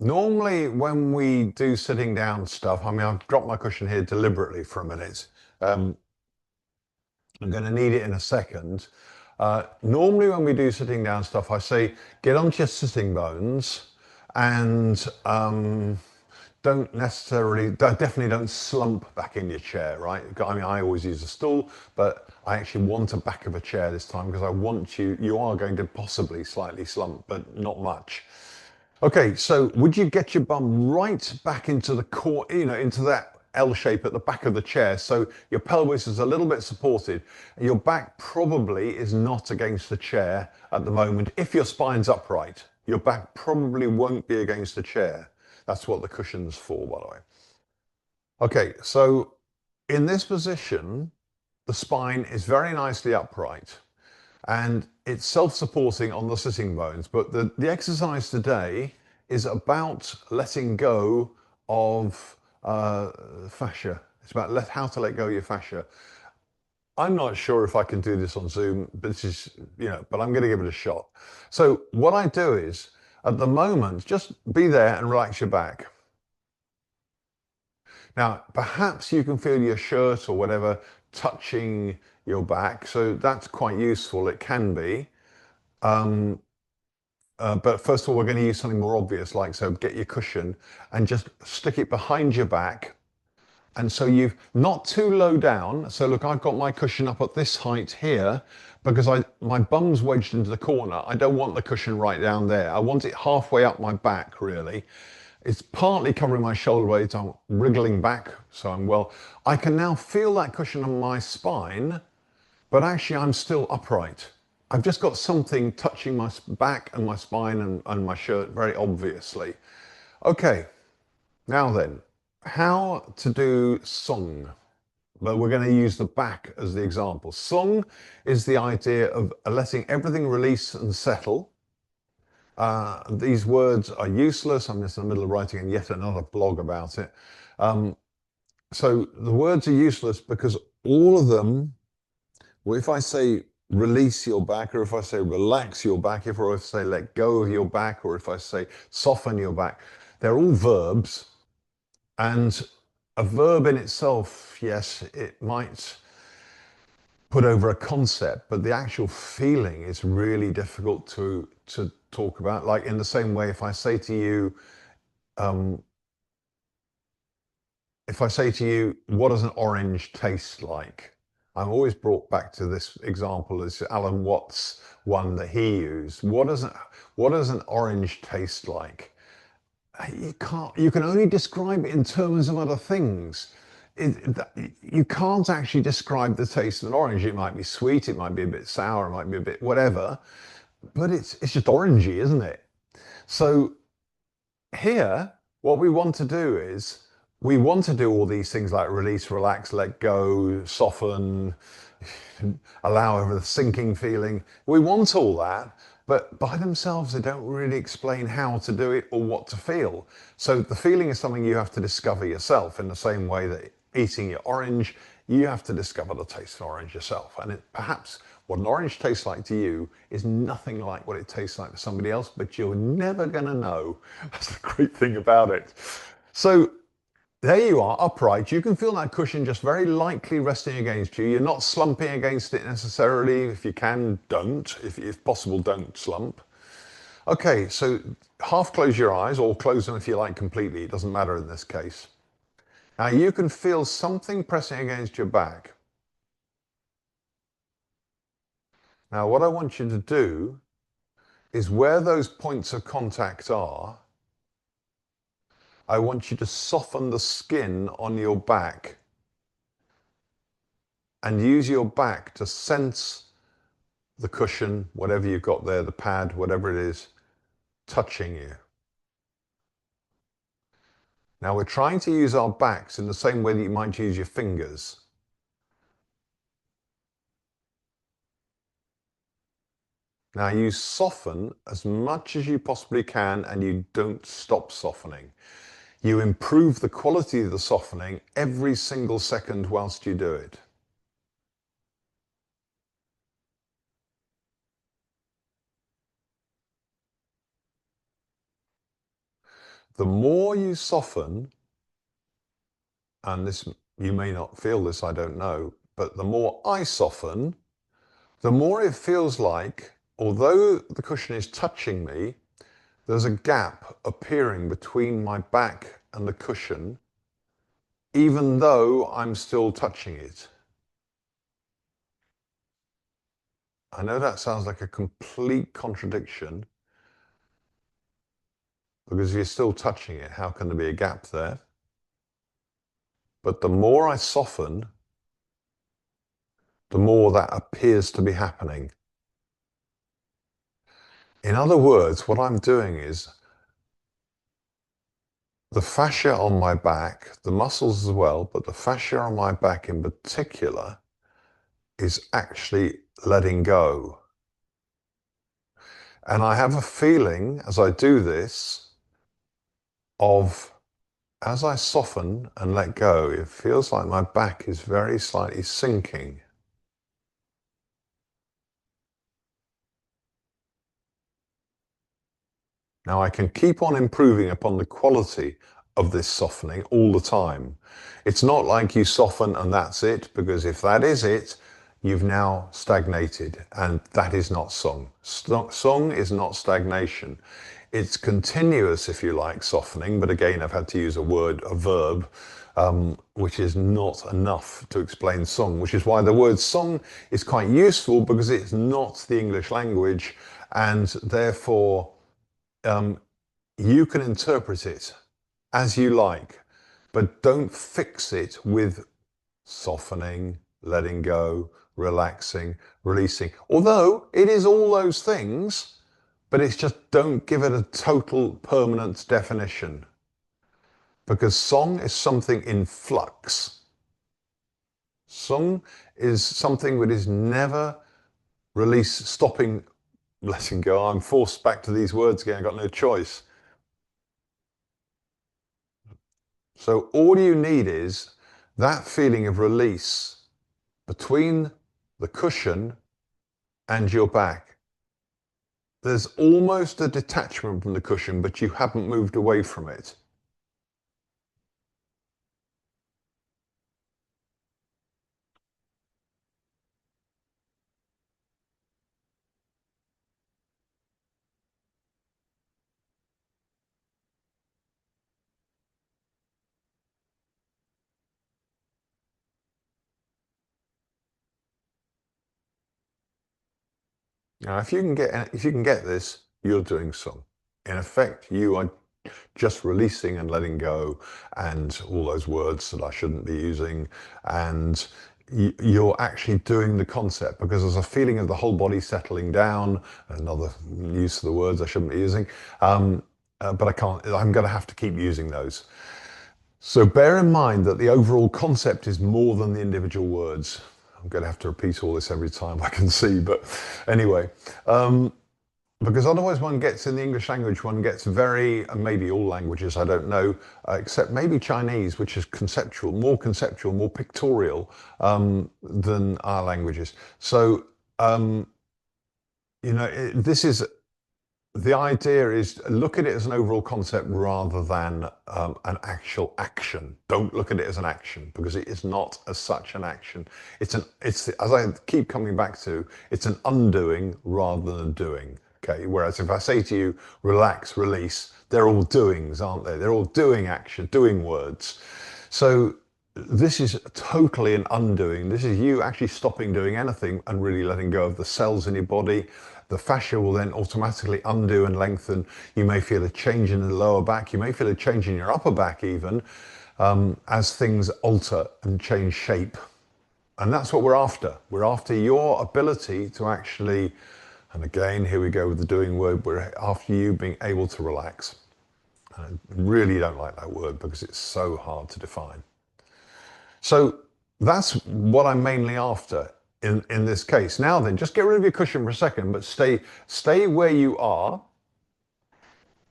Normally, when we do sitting down stuff, I mean, I've dropped my cushion here deliberately for a minute. Um, I'm going to need it in a second. Normally, when we do sitting down stuff, I say get onto your sitting bones and definitely don't slump back in your chair, right? I mean, I always use a stool, but I actually want a back of a chair this time because I want you are going to possibly slightly slump, but not much. Okay, so would you get your bum right back into the core, into that L shape at the back of the chair so your pelvis is a little bit supported. Your back probably is not against the chair at the moment. If your spine's upright, your back probably won't be against the chair. That's what the cushion's for, by the way. Okay, so in this position, the spine is very nicely upright and it's self-supporting on the sitting bones. But the exercise today is about letting go of fascia. It's about how to let go of your fascia. I'm not sure if I can do this on Zoom, but but I'm going to give it a shot. So what I do is, at the moment, just be there and relax your back. Now, perhaps you can feel your shirt or whatever touching your back, so that's quite useful. It can be. But first of all, we're going to use something more obvious, like so get your cushion and just stick it behind your back. And so you've not too low down. So look, I've got my cushion up at this height here because my bum's wedged into the corner. I don't want the cushion right down there. I want it halfway up my back, really. It's partly covering my shoulder blades. I'm wriggling back, so I'm well. I can now feel that cushion on my spine, but actually I'm still upright. I've just got something touching my back and my spine and my shirt very obviously. Okay, now then, how to do sung? But we're going to use the back as the example. Sung is the idea of letting everything release and settle. These words are useless. I'm just in the middle of writing yet another blog about it. So the words are useless because all of them, well, if I say release your back, or if I say relax your back, or if I say let go of your back, or if I say soften your back, they're all verbs. And a verb in itself, yes, it might put over a concept, but the actual feeling is really difficult to talk about. Like in the same way, um, if I say to you, what does an orange taste like? I'm always brought back to this example as Alan Watts one that he used. What does an orange taste like? You can only describe it in terms of other things. You can't actually describe the taste of an orange. It might be sweet, it might be a bit sour, it might be a bit whatever, but it's just orangey, isn't it? So here, what we want to do is we want to do all these things like release, relax, let go, soften, allow over the sinking feeling. We want all that, but by themselves, they don't really explain how to do it or what to feel. So the feeling is something you have to discover yourself in the same way that eating your orange, you have to discover the taste of orange yourself. And perhaps what an orange tastes like to you is nothing like what it tastes like to somebody else, but you're never going to know. That's the great thing about it. So there you are, upright. You can feel that cushion just very lightly resting against you. You're not slumping against it necessarily. If you can, don't. If possible, don't slump. Okay, so half close your eyes or close them if you like completely. It doesn't matter in this case. Now you can feel something pressing against your back. Now what I want you to do is where those points of contact are, I want you to soften the skin on your back and use your back to sense the cushion, whatever you've got there, the pad, whatever it is, touching you. Now we're trying to use our backs in the same way that you might use your fingers. Now you soften as much as you possibly can and you don't stop softening. You improve the quality of the softening every single second whilst you do it. The more you soften, and this, you may not feel this, I don't know, but the more I soften, the more it feels like, although the cushion is touching me, there's a gap appearing between my back and the cushion, even though I'm still touching it. I know that sounds like a complete contradiction, because you're still touching it. How can there be a gap there? But the more I soften, the more that appears to be happening. In other words, what I'm doing is the fascia on my back, the muscles as well, but the fascia on my back in particular is actually letting go. And I have a feeling as I do this of, as I soften and let go, it feels like my back is very slightly sinking. Now I can keep on improving upon the quality of this softening all the time. It's not like you soften and that's it, because if that is it, you've now stagnated, and that is not song. Song is not stagnation. It's continuous, if you like, softening, but again, I've had to use a verb, which is not enough to explain song, which is why the word song is quite useful, because it's not the English language, and therefore you can interpret it as you like, but don't fix it with softening, letting go, relaxing, releasing. Although it is all those things, but it's just, don't give it a total permanent definition, because song is something in flux. Song is something that is never stopping, letting go. I'm forced back to these words again, I've got no choice. So all you need is that feeling of release between the cushion and your back. There's almost a detachment from the cushion, but you haven't moved away from it. Now, if you can get this, you're doing song. In effect, you are just releasing and letting go, and all those words that I shouldn't be using, and you're actually doing the concept, because there's a feeling of the whole body settling down. Another use of the words I shouldn't be using, but I can't. I'm going to have to keep using those. So bear in mind that the overall concept is more than the individual words. I'm going to have to repeat all this every time I can see, but anyway. Because otherwise one gets, in the English language, one gets very, and maybe all languages, I don't know, except maybe Chinese, which is conceptual, more pictorial than our languages. So, this is, the idea is, look at it as an overall concept rather than an actual action. Don't look at it as an action, because it is not as such an action. It's as I keep coming back to, it's an undoing rather than doing. Okay. Whereas if I say to you, relax, release, they're all doings, aren't they? They're all doing action, doing words. So this is totally an undoing. This is you actually stopping doing anything and really letting go of the cells in your body. The fascia will then automatically undo and lengthen. You may feel a change in the lower back. You may feel a change in your upper back even, as things alter and change shape. And that's what we're after. We're after your ability to actually, and again, here we go with the doing word, we're after you being able to relax. I really don't like that word because it's so hard to define. So that's what I'm mainly after in this case. Now then, just get rid of your cushion for a second, but stay where you are.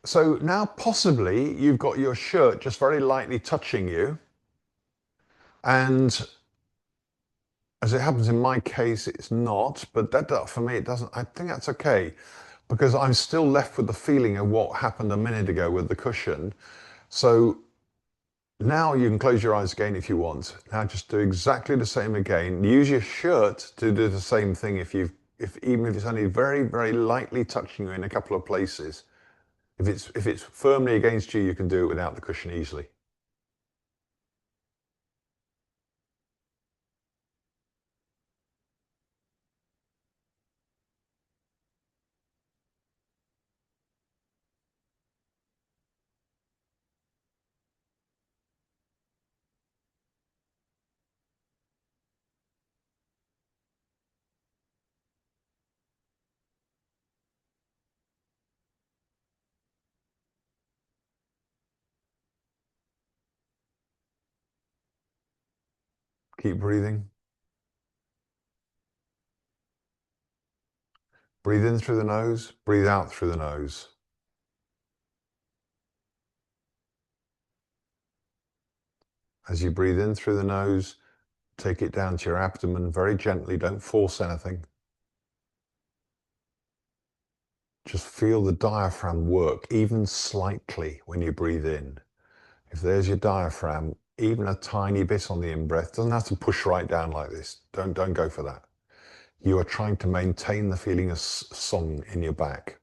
So now possibly you've got your shirt just very lightly touching you. And as it happens in my case, it's not, but that for me, it doesn't, I think that's okay. because I'm still left with the feeling of what happened a minute ago with the cushion. So now you can close your eyes again if you want. Now just do exactly the same again. Use your shirt to do the same thing if even if it's only very, very lightly touching you in a couple of places. If it's firmly against you, you can do it without the cushion easily. Keep breathing. Breathe in through the nose, breathe out through the nose. As you breathe in through the nose, take it down to your abdomen very gently. Don't force anything. Just feel the diaphragm work, even slightly, when you breathe in. If there's your diaphragm, even a tiny bit on the in-breath, doesn't have to push right down like this. Don't go for that. You are trying to maintain the feeling of song in your back.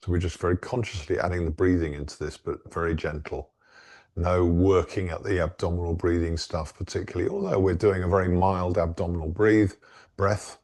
So we're just very consciously adding the breathing into this, but very gentle. No working at the abdominal breathing stuff particularly, although we're doing a very mild abdominal breath.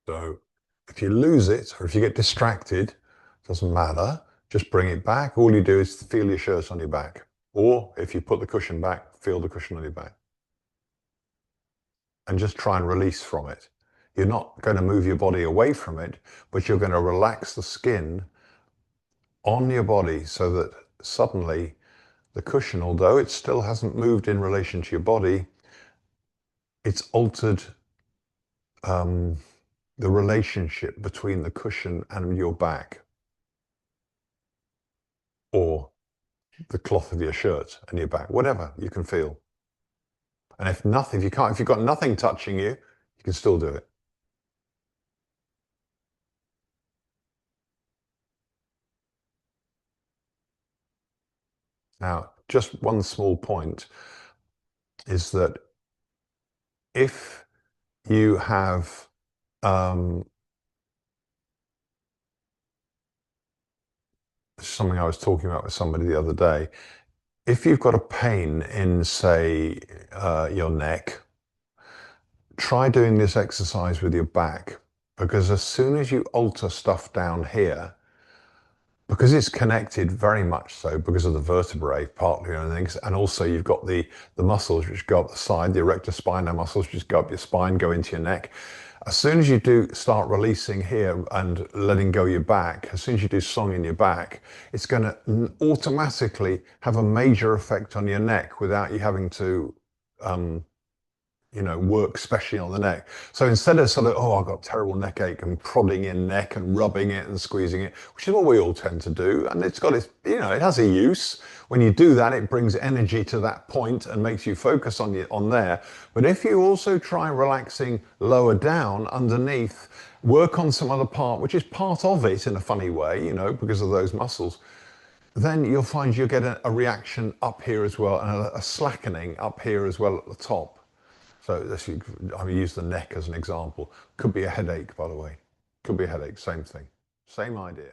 So if you lose it or if you get distracted, doesn't matter, just bring it back. All you do is feel your shirt on your back. Or if you put the cushion back, feel the cushion on your back. And just try and release from it. You're not going to move your body away from it, but you're going to relax the skin on your body so that suddenly the cushion, although it still hasn't moved in relation to your body, it's altered the relationship between the cushion and your back, or the cloth of your shirt and your back, whatever you can feel. And if nothing, if you've got nothing touching you, you can still do it. Now, just one small point is that if you have something I was talking about with somebody the other day, if you've got a pain in, say, your neck, try doing this exercise with your back, because as soon as you alter stuff down here, because it's connected very much so because of the vertebrae partly and things, and also you've got the muscles which go up the side, the erector spinae muscles which go up your spine, go into your neck. As soon as you do start releasing here and letting go your back, as soon as you do song in your back, it's going to automatically have a major effect on your neck without you having to work especially on the neck. So instead of sort of, oh, I've got terrible neck ache and prodding in neck and rubbing it and squeezing it, which is what we all tend to do, and it's got its, it has a use. When you do that, it brings energy to that point and makes you focus on there. But if you also try relaxing lower down underneath, work on some other part, which is part of it in a funny way, because of those muscles, then you'll find you'll get a reaction up here as well, and a slackening up here as well at the top. So this, I use the neck as an example. Could be a headache, by the way. Could be a headache, same thing. Same idea.